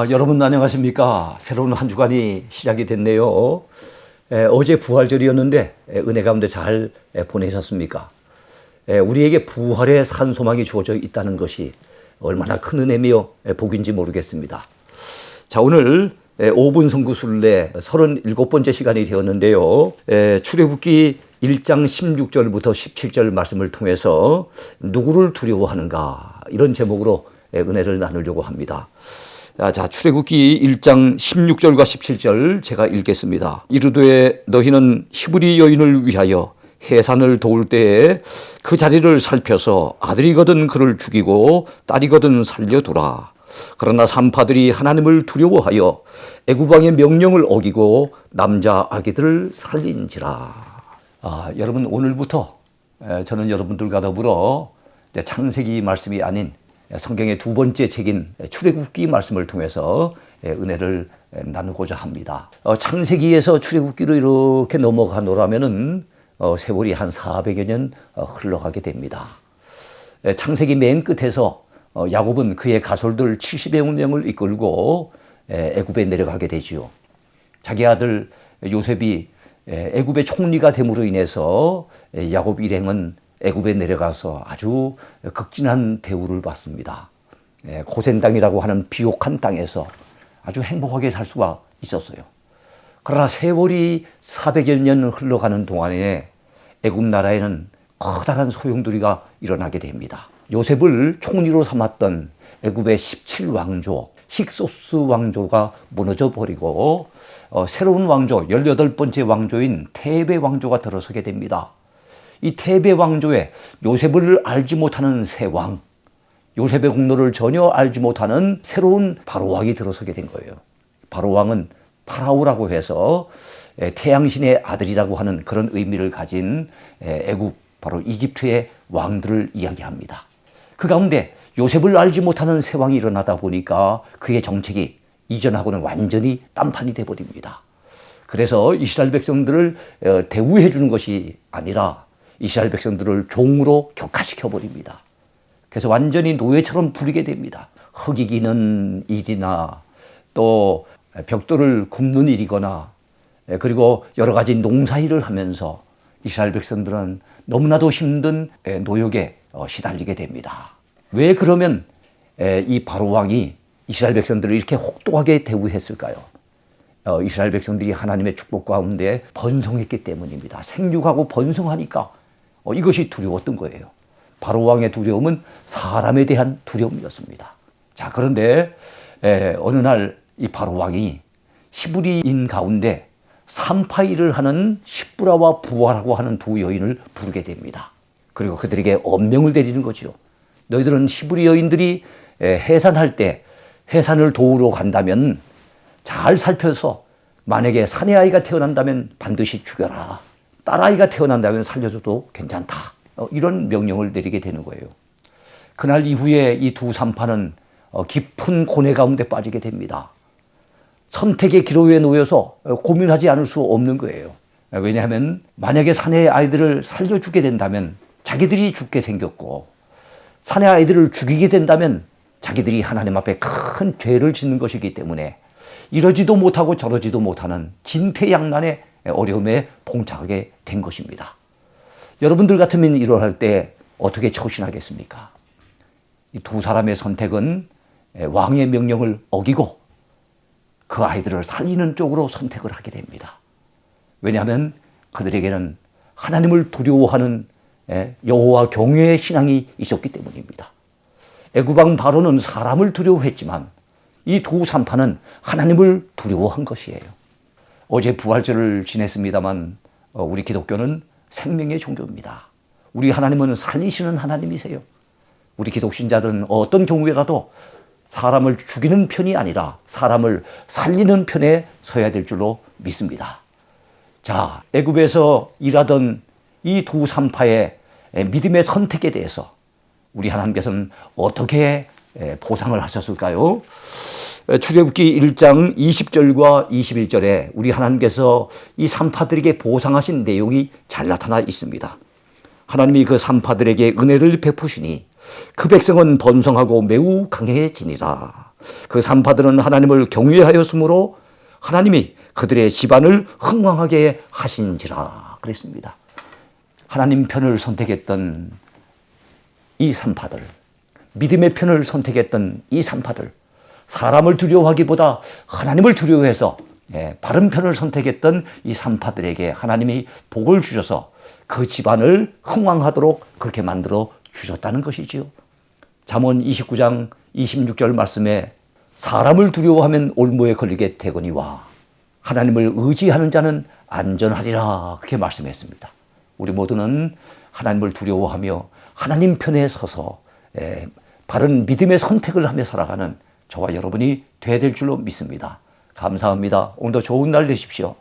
여러분 안녕하십니까? 새로운 한 주간이 시작이 됐네요. 어제 부활절이었는데 은혜 가운데 잘 보내셨습니까? 우리에게 부활의 산소망이 주어져 있다는 것이 얼마나 큰 은혜며 복인지 모르겠습니다. 자, 오늘 5분 성구순례 37번째 시간이 되었는데요. 출애굽기 1장 16절부터 17절 말씀을 통해서 누구를 두려워하는가, 이런 제목으로 은혜를 나누려고 합니다. 자, 출애굽기 1장 16절과 17절 제가 읽겠습니다. 이르되 너희는 히브리 여인을 위하여 해산을 도울 때에 그 자리를 살펴서 아들이거든 그를 죽이고 딸이거든 살려두라. 그러나 산파들이 하나님을 두려워하여 애굽 왕의 명령을 어기고 남자 아기들을 살린지라. 여러분, 오늘부터 저는 여러분들과 더불어 창세기 말씀이 아닌 성경의 두 번째 책인 출애굽기 말씀을 통해서 은혜를 나누고자 합니다. 창세기에서 출애굽기로 이렇게 넘어가노라면은 세월이 한 400여 년 흘러가게 됩니다. 창세기 맨 끝에서 야곱은 그의 가솔들 70여 명을 이끌고 애굽에 내려가게 되지요. 자기 아들 요셉이 애굽의 총리가 됨으로 인해서 야곱 일행은 애굽에 내려가서 아주 극진한 대우를 받습니다. 고센 땅이라고 하는 비옥한 땅에서 아주 행복하게 살 수가 있었어요. 그러나 세월이 400여 년 흘러가는 동안에 애굽 나라에는 커다란 소용돌이가 일어나게 됩니다. 요셉을 총리로 삼았던 애굽의 17왕조 식소스 왕조가 무너져 버리고 새로운 왕조 18번째 왕조인 테베 왕조가 들어서게 됩니다. 이 테베 왕조에 요셉을 알지 못하는 새 왕, 요셉의 공로를 전혀 알지 못하는 새로운 바로 왕이 들어서게 된 거예요. 바로 왕은 파라오라고 해서 태양신의 아들이라고 하는 그런 의미를 가진 애굽, 바로 이집트의 왕들을 이야기합니다. 그 가운데 요셉을 알지 못하는 새 왕이 일어나다 보니까 그의 정책이 이전하고는 완전히 딴판이 돼버립니다. 그래서 이스라엘 백성들을 대우해 주는 것이 아니라 이스라엘 백성들을 종으로 격화시켜 버립니다. 그래서 완전히 노예처럼 부리게 됩니다. 흙이기는 일이나 또 벽돌을 굽는 일이거나 그리고 여러 가지 농사일을 하면서 이스라엘 백성들은 너무나도 힘든 노역에 시달리게 됩니다. 왜 그러면 이 바로 왕이 이스라엘 백성들을 이렇게 혹독하게 대우했을까요? 이스라엘 백성들이 하나님의 축복 가운데 번성했기 때문입니다. 생육하고 번성하니까 이것이 두려웠던 거예요. 바로 왕의 두려움은 사람에 대한 두려움이었습니다. 자, 그런데 어느 날 이 바로 왕이 히브리인 가운데 산파일을 하는 십브라와 부아라고 하는 두 여인을 부르게 됩니다. 그리고 그들에게 엄명을 내리는 거죠. 너희들은 히브리 여인들이 해산할 때 해산을 도우러 간다면 잘 살펴서 만약에 사내아이가 태어난다면 반드시 죽여라. 딸아이가 태어난다면 살려줘도 괜찮다. 이런 명령을 내리게 되는 거예요. 그날 이후에 이 두 산파는 깊은 고뇌 가운데 빠지게 됩니다. 선택의 기로에 놓여서 고민하지 않을 수 없는 거예요. 왜냐하면 만약에 사내 아이들을 살려주게 된다면 자기들이 죽게 생겼고, 사내 아이들을 죽이게 된다면 자기들이 하나님 앞에 큰 죄를 짓는 것이기 때문에 이러지도 못하고 저러지도 못하는 진퇴양난의 어려움에 봉착하게 된 것입니다. 여러분들 같으면 이러할 때 어떻게 처신하겠습니까? 이 두 사람의 선택은 왕의 명령을 어기고 그 아이들을 살리는 쪽으로 선택을 하게 됩니다. 왜냐하면 그들에게는 하나님을 두려워하는 여호와 경외의 신앙이 있었기 때문입니다. 애굽 왕 바로는 사람을 두려워했지만 이 두 산파는 하나님을 두려워한 것이에요. 어제 부활절을 지냈습니다만 우리 기독교는 생명의 종교입니다. 우리 하나님은 살리시는 하나님이세요. 우리 기독신자들은 어떤 경우에라도 사람을 죽이는 편이 아니라 사람을 살리는 편에 서야 될 줄로 믿습니다. 자, 애굽에서 일하던 이 두 산파의 믿음의 선택에 대해서 우리 하나님께서는 어떻게 보상을 하셨을까요? 출애굽기 1장 20절과 21절에 우리 하나님께서 이 산파들에게 보상하신 내용이 잘 나타나 있습니다. 하나님이 그 산파들에게 은혜를 베푸시니 그 백성은 번성하고 매우 강해지니라. 그 산파들은 하나님을 경외하였으므로 하나님이 그들의 집안을 흥왕하게 하신지라 그랬습니다. 하나님 편을 선택했던 이 산파들, 믿음의 편을 선택했던 이 산파들, 사람을 두려워하기보다 하나님을 두려워해서 바른 편을 선택했던 이 산파들에게 하나님이 복을 주셔서 그 집안을 흥왕하도록 그렇게 만들어 주셨다는 것이지요. 잠언 29장 26절 말씀에 사람을 두려워하면 올무에 걸리게 되거니와 하나님을 의지하는 자는 안전하리라 그렇게 말씀했습니다. 우리 모두는 하나님을 두려워하며 하나님 편에 서서 바른 믿음의 선택을 하며 살아가는 저와 여러분이 돼야 될 줄로 믿습니다. 감사합니다. 오늘도 좋은 날 되십시오.